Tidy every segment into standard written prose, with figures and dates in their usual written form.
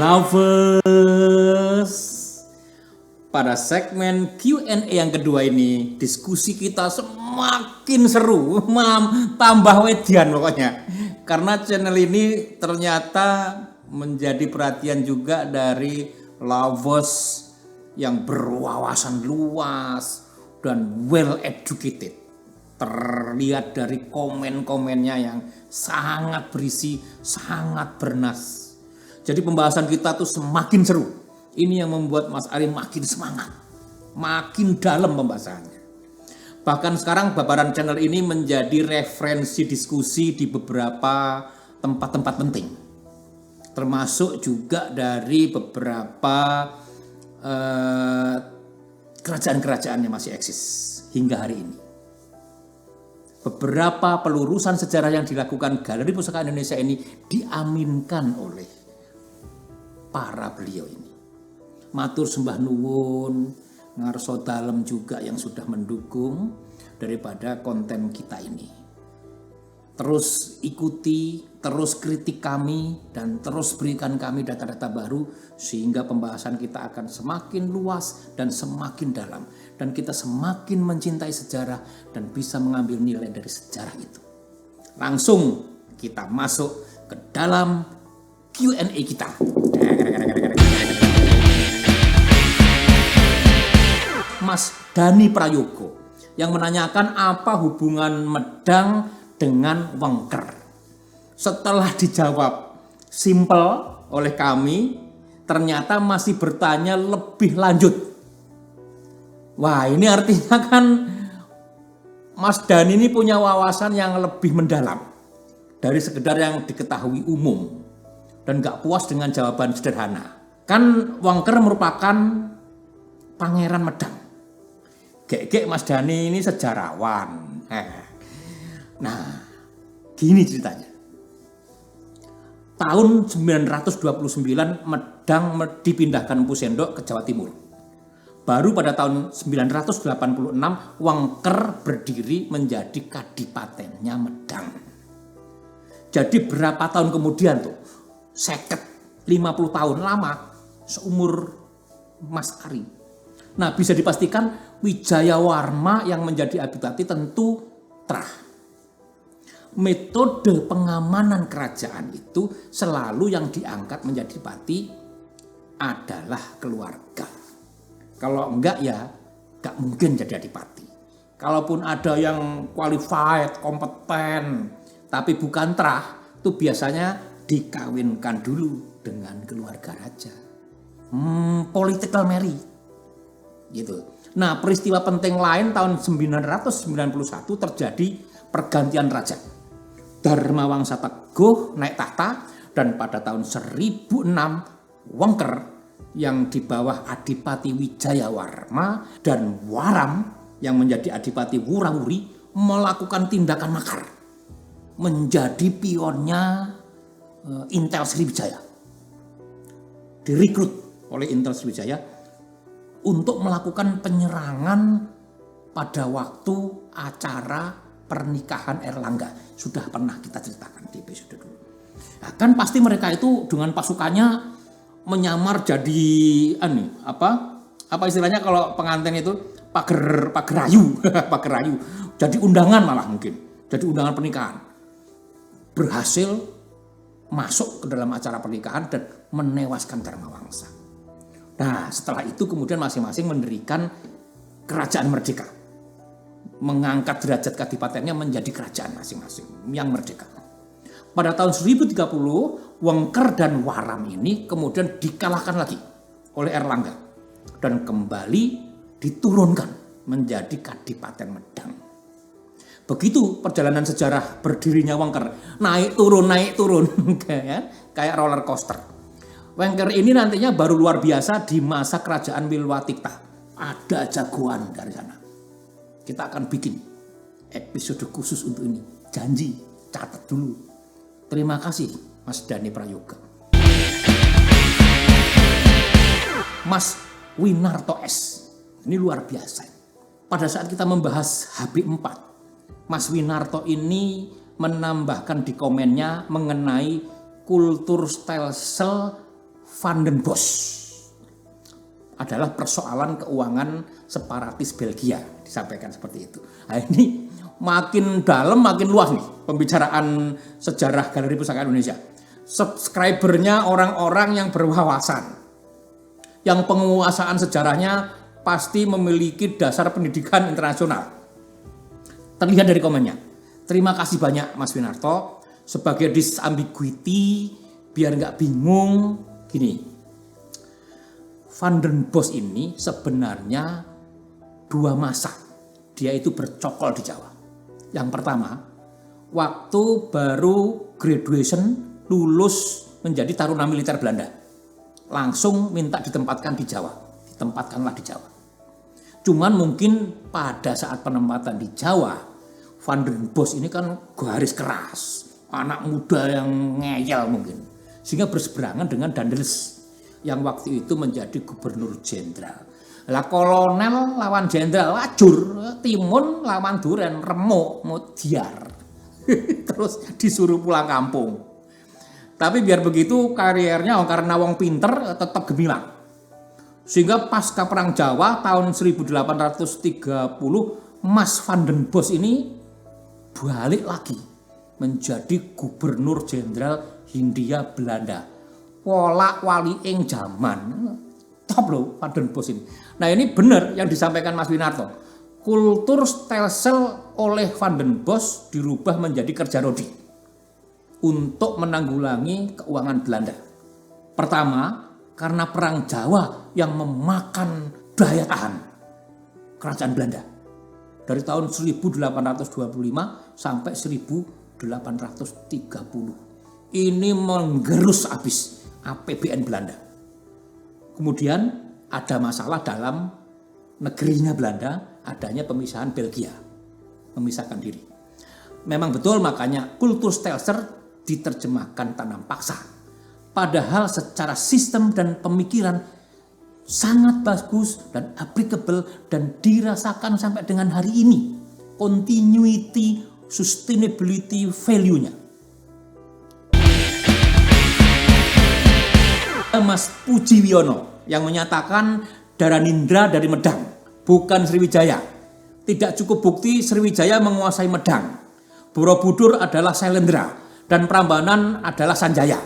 Lovers, pada segmen Q&A yang kedua ini diskusi kita semakin seru, tambah wedian pokoknya. Karena channel ini ternyata menjadi perhatian juga dari lovers yang berwawasan luas dan well educated. Terlihat dari komen-komennya yang sangat berisi, sangat bernas. Jadi pembahasan kita tuh semakin seru. Ini yang membuat Mas Ari makin semangat, makin dalam pembahasannya. Bahkan sekarang Babaran Channel ini menjadi referensi diskusi di beberapa tempat-tempat penting. Termasuk juga dari beberapa kerajaan-kerajaan yang masih eksis hingga hari ini. Beberapa pelurusan sejarah yang dilakukan Galeri Pusaka Indonesia ini diaminkan oleh para beliau ini. Matur sembah nuwun, ngarso dalem juga yang sudah mendukung daripada konten kita ini. Terus ikuti, terus kritik kami, dan terus berikan kami data-data baru sehingga pembahasan kita akan semakin luas dan semakin dalam. Dan kita semakin mencintai sejarah dan bisa mengambil nilai dari sejarah itu. Langsung kita masuk ke dalam Q&A kita. Mas Dhani Prayogo yang menanyakan apa hubungan medang dengan wengker. Setelah dijawab simpel oleh kami, ternyata masih bertanya lebih lanjut. Wah, ini artinya kan Mas Dhani ini punya wawasan yang lebih mendalam dari sekedar yang diketahui umum dan gak puas dengan jawaban sederhana. Kan wengker merupakan pangeran medang. Gek Mas Dhani ini sejarawan. Nah, gini ceritanya. Tahun 929 Medang dipindahkan Empu Sendok ke Jawa Timur. Baru pada tahun 986 Wengker berdiri menjadi kadipatennya Medang. Jadi berapa tahun kemudian tuh? 50 tahun lama seumur Mas Ari. Nah, bisa dipastikan Wijayawarma yang menjadi adipati tentu terah. Metode pengamanan kerajaan itu selalu yang diangkat menjadi adipati adalah keluarga. Kalau enggak ya enggak mungkin jadi adipati. Kalaupun ada yang qualified, kompeten, tapi bukan terah, itu biasanya dikawinkan dulu dengan keluarga raja. Political marriage. Gitu. Nah, peristiwa penting lain tahun 991 terjadi pergantian raja. Dharma Wangsa Teguh naik tahta dan pada tahun 1006 Wengker yang di bawah Adipati Wijayawarma dan Waram yang menjadi Adipati Wurawuri melakukan tindakan makar. Menjadi pionnya Intel Sriwijaya. Direkrut oleh Intel Sriwijaya untuk melakukan penyerangan pada waktu acara pernikahan Erlangga. Sudah pernah kita ceritakan di episode dulu. Nah, kan pasti mereka itu dengan pasukannya menyamar jadi apa istilahnya kalau pengantin itu pagerayu, pagerayu. Jadi undangan malah mungkin. Jadi undangan pernikahan. Berhasil masuk ke dalam acara pernikahan dan menewaskan Dharma Wangsa. Nah, setelah itu kemudian masing-masing mendirikan kerajaan merdeka. Mengangkat derajat kadipatennya menjadi kerajaan masing-masing yang merdeka. Pada tahun 1030, Wengker dan Waram ini kemudian dikalahkan lagi oleh Erlangga. Dan kembali diturunkan menjadi kadipaten Medang. Begitu perjalanan sejarah berdirinya Wengker. Naik turun. Kayak roller coaster. Wengker ini nantinya baru luar biasa di masa kerajaan Milwatikta. Ada jagoan dari sana. Kita akan bikin episode khusus untuk ini. Janji, catat dulu. Terima kasih Mas Dhani Prayogo. Mas Winarto S. Ini luar biasa. Pada saat kita membahas HB4, Mas Winarto ini menambahkan di komennya mengenai kultur stelsel Van den Bosch adalah persoalan keuangan separatis Belgia, disampaikan seperti itu. Nah, ini makin dalam makin luas nih pembicaraan sejarah Galeri Pusaka Indonesia. Subscribernya orang-orang yang berwawasan, yang penguasaan sejarahnya pasti memiliki dasar pendidikan internasional. Terlihat dari komennya. Terima kasih banyak Mas Winarto. Sebagai disambiguity, biar nggak bingung, gini. Van den Bosch ini sebenarnya dua masa. Dia itu bercokol di Jawa. Yang pertama, waktu baru graduation, lulus menjadi taruna militer Belanda. Langsung minta ditempatkan di Jawa. Ditempatkanlah di Jawa. Cuman mungkin pada saat penempatan di Jawa, Van den Bosch ini kan garis keras. Anak muda yang ngeyel mungkin. Sehingga berseberangan dengan Daendels yang waktu itu menjadi gubernur jenderal. Lah kolonel lawan jenderal wajur, timun lawan duren, remuk, mutiar. Terus disuruh pulang kampung. Tapi biar begitu kariernya karena wong pinter tetap gemilang. Sehingga pasca perang Jawa tahun 1830 Mas Van den Bosch ini balik lagi menjadi gubernur jenderal Hindia Belanda. Wolak wali ing zaman. Top loh Van den Bosch ini. Nah ini benar yang disampaikan Mas Winarto. Kultur stelsel oleh Van den Bosch dirubah menjadi kerja rodi untuk menanggulangi keuangan Belanda. Pertama, karena perang Jawa yang memakan daya tahan kerajaan Belanda. Dari tahun 1825 sampai 1830. Ini menggerus habis APBN Belanda. Kemudian ada masalah dalam negerinya Belanda, adanya pemisahan Belgia, memisahkan diri. Memang betul makanya kultur stelsel diterjemahkan tanam paksa. Padahal secara sistem dan pemikiran sangat bagus dan applicable dan dirasakan sampai dengan hari ini. Continuity, sustainability value-nya. Mas Pujiwiono yang menyatakan Daranindra dari Medang, bukan Sriwijaya. Tidak cukup bukti Sriwijaya menguasai Medang. Borobudur adalah Sailendra dan Prambanan adalah Sanjaya.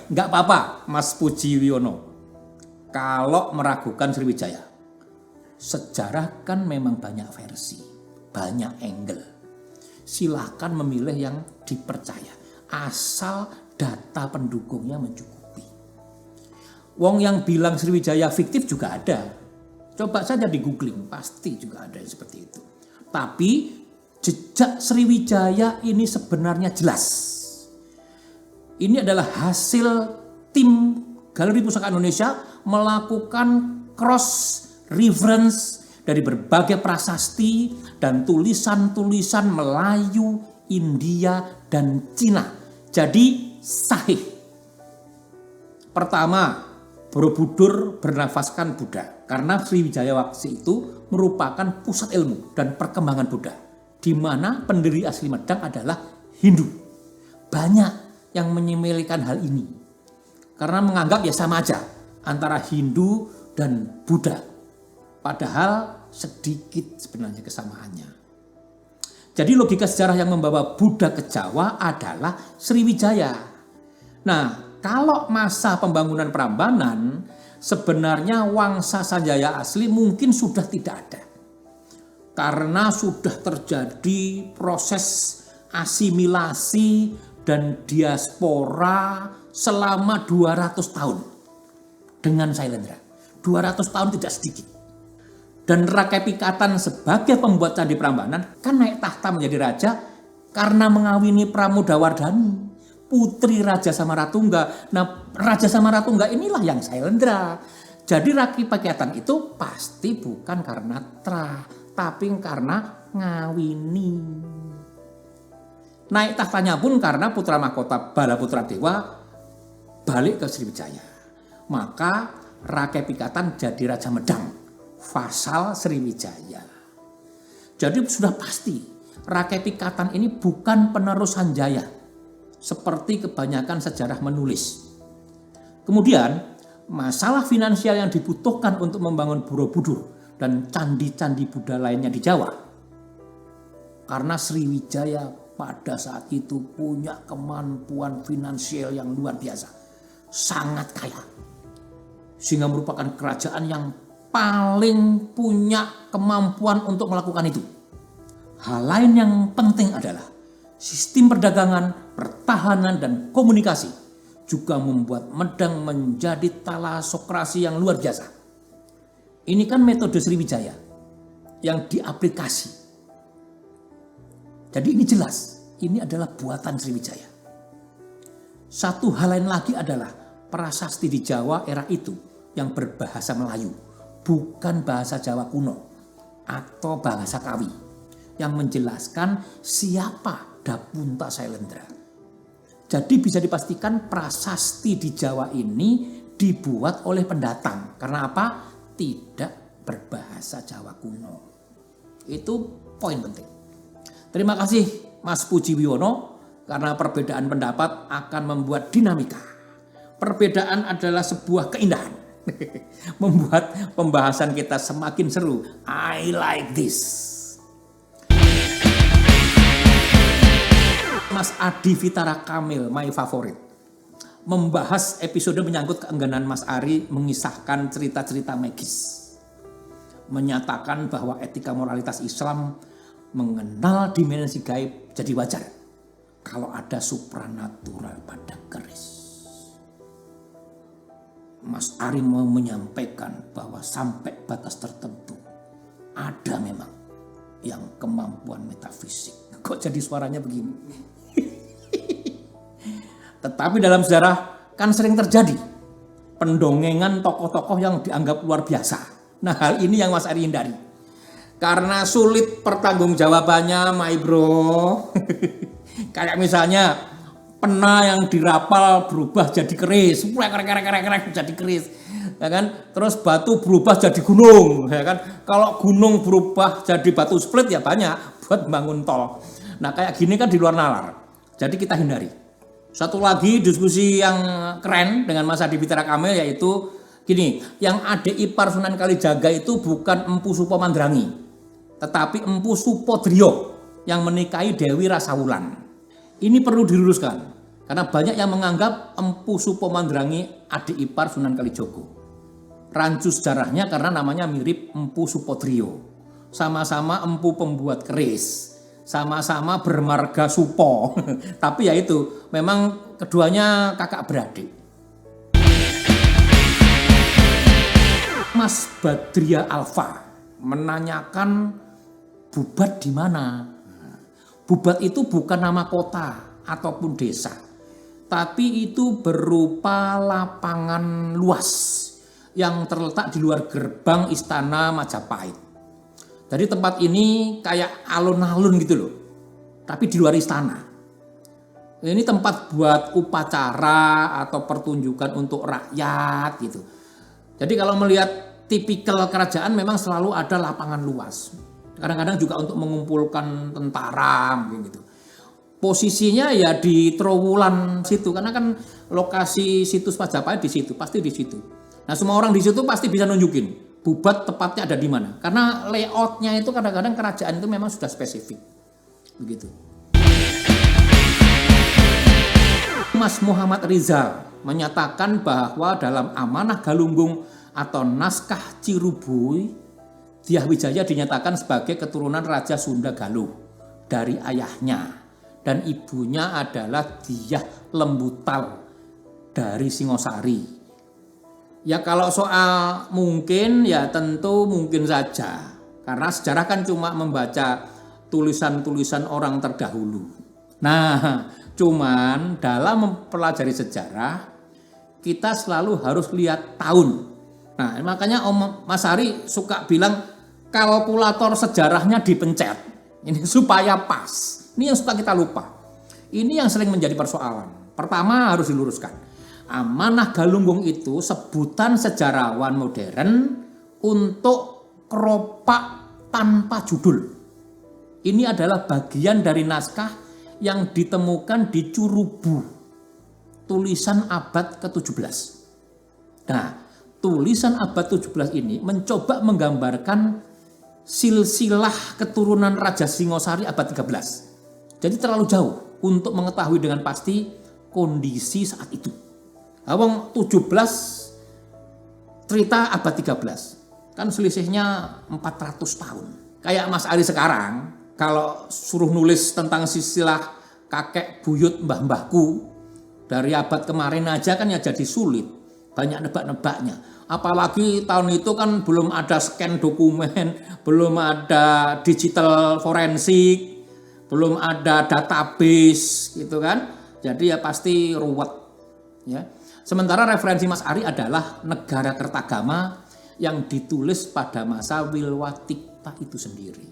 Enggak apa-apa Mas Pujiwiono kalau meragukan Sriwijaya. Sejarah kan memang banyak versi, banyak angle. Silakan memilih yang dipercaya asal data pendukungnya mencukupi. Wong yang bilang Sriwijaya fiktif juga ada. Coba saja di googling, pasti juga ada yang seperti itu. Tapi jejak Sriwijaya ini sebenarnya jelas. Ini adalah hasil tim Galeri Pusaka Indonesia melakukan cross reference dari berbagai prasasti dan tulisan-tulisan Melayu, India, dan Cina. Jadi sahih. Pertama, Borobudur bernafaskan Buddha karena Sriwijaya waktu itu merupakan pusat ilmu dan perkembangan Buddha, di mana pendiri asli Medang adalah Hindu. Banyak yang menyepelekan hal ini karena menganggap ya sama aja antara Hindu dan Buddha, padahal sedikit sebenarnya kesamaannya. Jadi logika sejarah yang membawa Buddha ke Jawa adalah Sriwijaya. Nah, kalau masa pembangunan Prambanan, sebenarnya Wangsa Sanjaya asli mungkin sudah tidak ada. Karena sudah terjadi proses asimilasi dan diaspora selama 200 tahun dengan Sailendra. 200 tahun tidak sedikit. Dan Rakai Pikatan sebagai pembuat Candi Prambanan kan naik tahta menjadi raja karena mengawini Pramodawardhani, putri Raja Samaratungga. Nah, Raja Samaratungga inilah yang Sailendra. Jadi Rakai Pikatan itu pasti bukan karena tapi karena ngawini. Naik tahtanya pun karena putra mahkota Balaputra Dewa balik ke Sriwijaya. Maka Rakai Pikatan jadi Raja Medang, vasal Sriwijaya. Jadi sudah pasti Rakai Pikatan ini bukan penerus Sanjaya seperti kebanyakan sejarah menulis. Kemudian masalah finansial yang dibutuhkan untuk membangun Borobudur dan candi-candi Buddha lainnya di Jawa. Karena Sriwijaya pada saat itu punya kemampuan finansial yang luar biasa, sangat kaya. Sehingga merupakan kerajaan yang paling punya kemampuan untuk melakukan itu. Hal lain yang penting adalah sistem perdagangan, pertahanan, dan komunikasi juga membuat Medang menjadi talasokrasi yang luar biasa. Ini kan metode Sriwijaya yang diaplikasi. Jadi ini jelas, ini adalah buatan Sriwijaya. Satu hal lain lagi adalah prasasti di Jawa era itu yang berbahasa Melayu, bukan bahasa Jawa kuno atau bahasa Kawi, yang menjelaskan siapa Dapunta Sailendra. Jadi bisa dipastikan prasasti di Jawa ini dibuat oleh pendatang. Karena apa? Tidak berbahasa Jawa kuno. Itu poin penting. Terima kasih Mas Puji Wiono, karena perbedaan pendapat akan membuat dinamika. Perbedaan adalah sebuah keindahan. Membuat pembahasan kita semakin seru. I like this. Mas Adi Vitara Kamil, my favorite, membahas episode menyangkut keengganan Mas Ari mengisahkan cerita-cerita magis. Menyatakan bahwa etika moralitas Islam mengenal dimensi gaib jadi wajar kalau ada supranatural pada keris. Mas Ari mau menyampaikan bahwa sampai batas tertentu ada memang yang kemampuan metafisik. Kok jadi suaranya begini? Tetapi dalam sejarah kan sering terjadi pendongengan tokoh-tokoh yang dianggap luar biasa. Nah, hal ini yang Mas Ari hindari. Karena sulit pertanggungjawabannya, my bro. Kayak misalnya pena yang dirapal berubah jadi keris, krek jadi keris, ya kan? Terus batu berubah jadi gunung, ya kan? Kalau gunung berubah jadi batu split ya banyak buat bangun tol. Nah, kayak gini kan di luar nalar. Jadi kita hindari. Satu lagi diskusi yang keren dengan Mas Adi Vitara Kamil yaitu gini, yang adik ipar Sunan Kalijaga itu bukan Empu Supo Mandrangi, tetapi Empu Supodrio yang menikahi Dewi Rasawulan. Ini perlu diluruskan karena banyak yang menganggap Empu Supo Mandrangi adik ipar Sunan Kalijogo. Rancu sejarahnya karena namanya mirip Empu Supodrio, sama-sama empu pembuat keris. Sama-sama bermarga Supo. Tapi ya itu, memang keduanya kakak beradik. Mas Badria Alfa menanyakan Bubat di mana? Bubat itu bukan nama kota ataupun desa, tapi itu berupa lapangan luas yang terletak di luar gerbang Istana Majapahit. Jadi tempat ini kayak alun-alun gitu loh, tapi di luar istana. Ini tempat buat upacara atau pertunjukan untuk rakyat gitu. Jadi kalau melihat tipikal kerajaan memang selalu ada lapangan luas. Kadang-kadang juga untuk mengumpulkan tentara mungkin gitu. Posisinya ya di Trowulan situ, karena kan lokasi situs Majapahit di situ, pasti di situ. Nah, semua orang di situ pasti bisa nunjukin Bubat tepatnya ada di mana. Karena layoutnya itu kadang-kadang kerajaan itu memang sudah spesifik. Begitu. Mas Muhammad Rizal menyatakan bahwa dalam amanah Galunggung atau naskah Cirubui, Dyah Wijaya dinyatakan sebagai keturunan Raja Sunda Galuh dari ayahnya. Dan ibunya adalah Dyah Lembutal dari Singosari. Ya kalau soal mungkin ya tentu mungkin saja. Karena sejarah kan cuma membaca tulisan-tulisan orang terdahulu. Nah, cuman dalam mempelajari sejarah kita selalu harus lihat tahun. Nah, makanya Om Mas Ari suka bilang kalkulator sejarahnya dipencet. Ini supaya pas. Ini yang suka kita lupa. Ini yang sering menjadi persoalan. Pertama harus diluruskan. Amanah Galunggung itu sebutan sejarawan modern untuk keropak tanpa judul. Ini adalah bagian dari naskah yang ditemukan di Curubu, tulisan abad ke-17. Nah, tulisan abad 17 ini mencoba menggambarkan silsilah keturunan Raja Singosari abad 13. Jadi terlalu jauh untuk mengetahui dengan pasti kondisi saat itu. Awang 17 cerita abad 13. Kan selisihnya 400 tahun. Kayak Mas Ari sekarang, kalau suruh nulis tentang silsilah kakek buyut mbah-mbahku dari abad kemarin aja kan ya jadi sulit. Banyak nebak-nebaknya. Apalagi tahun itu kan belum ada scan dokumen, belum ada digital forensik, belum ada database gitu kan. Jadi ya pasti ruwet ya. Sementara referensi Mas Ari adalah Negara Kertagama yang ditulis pada masa Wilwatikta itu sendiri.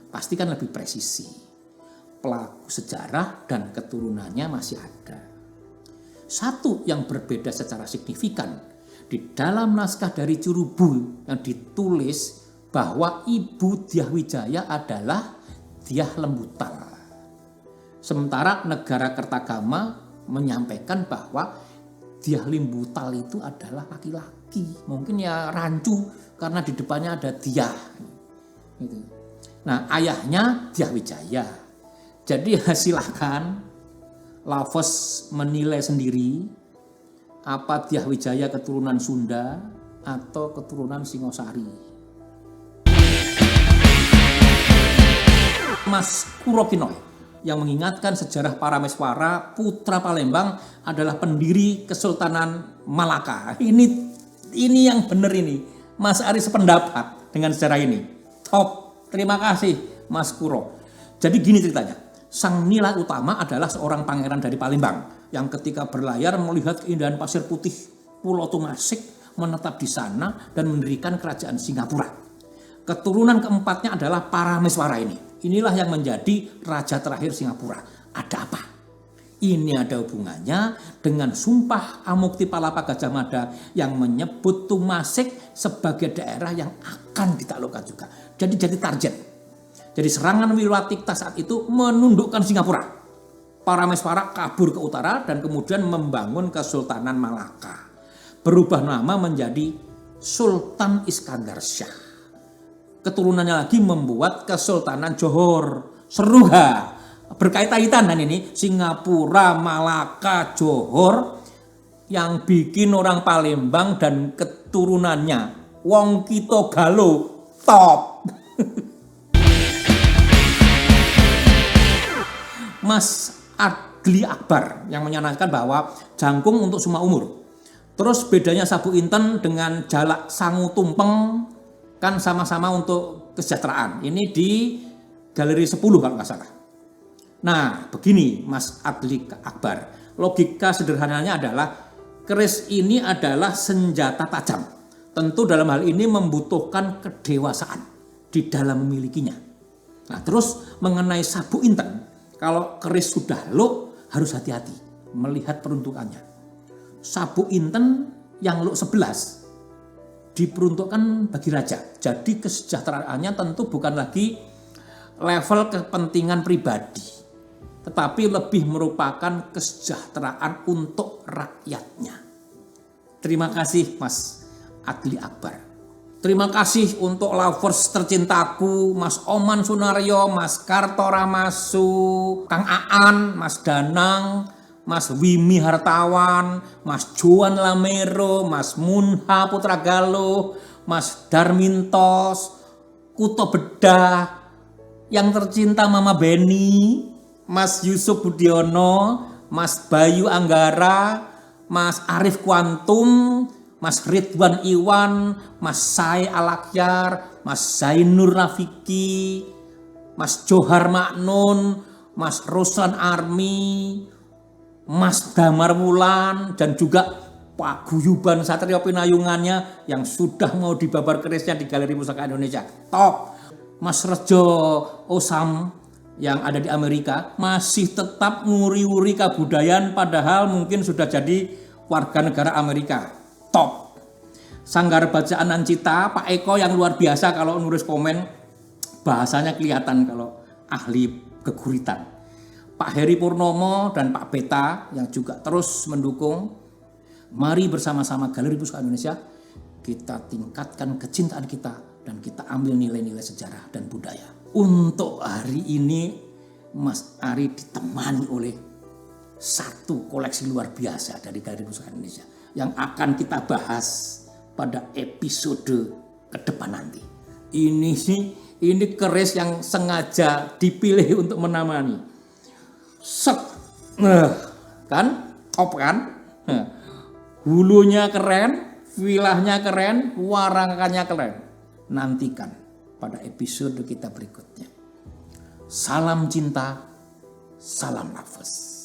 Pasti kan lebih presisi. Pelaku sejarah dan keturunannya masih ada. Satu yang berbeda secara signifikan, di dalam naskah dari Curubu yang ditulis bahwa Ibu Dyah Wijaya adalah Dyah Lembutal. Sementara Negara Kertagama menyampaikan bahwa Dyah Lembutal itu adalah laki-laki. Mungkin ya rancu karena di depannya ada Dyah. Gitu. Nah, ayahnya Dyah Wijaya. Jadi silakan Lavos menilai sendiri apa Dyah Wijaya keturunan Sunda atau keturunan Singosari. Mas Kuro Kinoy yang mengingatkan sejarah Parameswara putra Palembang adalah pendiri Kesultanan Malaka. Ini yang benar ini. Mas Ari sependapat dengan sejarah ini. Top. Terima kasih Mas Kuro. Jadi gini ceritanya. Sang Nila Utama adalah seorang pangeran dari Palembang yang ketika berlayar melihat keindahan pasir putih Pulau Tumasik menetap di sana dan mendirikan kerajaan Singapura. Keturunan keempatnya adalah Parameswara ini. Inilah yang menjadi raja terakhir Singapura. Ada apa? Ini ada hubungannya dengan Sumpah Amuktipalapa Gajah Mada yang menyebut Tumasik sebagai daerah yang akan ditaklukkan juga. Jadi target. Jadi serangan Wilwatikta saat itu menundukkan Singapura. Parameswara kabur ke utara dan kemudian membangun Kesultanan Malaka. Berubah nama menjadi Sultan Iskandar Shah. Keturunannya lagi membuat Kesultanan Johor. Seru gak? Berkaitan ini Singapura, Malaka, Johor yang bikin orang Palembang dan keturunannya wong kita galo top. Mas Adli Akbar yang menyarankan bahwa jangkung untuk semua umur. Terus bedanya Sabu Inten dengan Jalak Sangu Tumpeng kan sama-sama untuk kesejahteraan. Ini di Galeri 10 kalau nggak salah. Nah, begini Mas Adli Akbar. Logika sederhananya adalah keris ini adalah senjata tajam. Tentu dalam hal ini membutuhkan kedewasaan di dalam memilikinya. Nah, terus mengenai Sabu Inten, kalau keris sudah low harus hati-hati melihat peruntukannya. Sabu Inten yang low 11 diperuntukkan bagi raja. Jadi kesejahteraannya tentu bukan lagi level kepentingan pribadi, tetapi lebih merupakan kesejahteraan untuk rakyatnya. Terima kasih Mas Adli Akbar. Terima kasih untuk lovers tercintaku, Mas Oman Sunaryo, Mas Karto Ramasu, Kang Aan, Mas Danang, Mas Wimi Hartawan, Mas Joan Lamero, Mas Munha Putra Galuh, Mas Darmintos, Kuto Bedah, yang tercinta Mama Beni, Mas Yusuf Budiono, Mas Bayu Anggara, Mas Arif Kuantum, Mas Ridwan Iwan, Mas Sai Alakyar, Mas Zainur Rafiki, Mas Johar Maknun, Mas Ruslan Armi, Mas Damar Wulan, dan juga Pak Guyuban Satrio Pinayungannya yang sudah mau dibabar kerisnya di Galeri Pusaka Indonesia. Top. Mas Rejo Osam yang ada di Amerika masih tetap nguri-uri kebudayaan padahal mungkin sudah jadi warga negara Amerika. Top. Sanggar Bacaan Ancita, Pak Eko yang luar biasa kalau nulis komen, bahasanya kelihatan kalau ahli keguritan. Pak Heri Purnomo dan Pak Beta yang juga terus mendukung. Mari bersama-sama Galeri Pusaka Indonesia kita tingkatkan kecintaan kita dan kita ambil nilai-nilai sejarah dan budaya. Untuk hari ini Mas Ari ditemani oleh satu koleksi luar biasa dari Galeri Pusaka Indonesia yang akan kita bahas pada episode ke depan nanti. Ini keris yang sengaja dipilih untuk menemani. Set, kan, top kan? Hulunya keren, wilahnya keren, warangannya keren. Nantikan pada episode kita berikutnya. Salam cinta, salam nafas.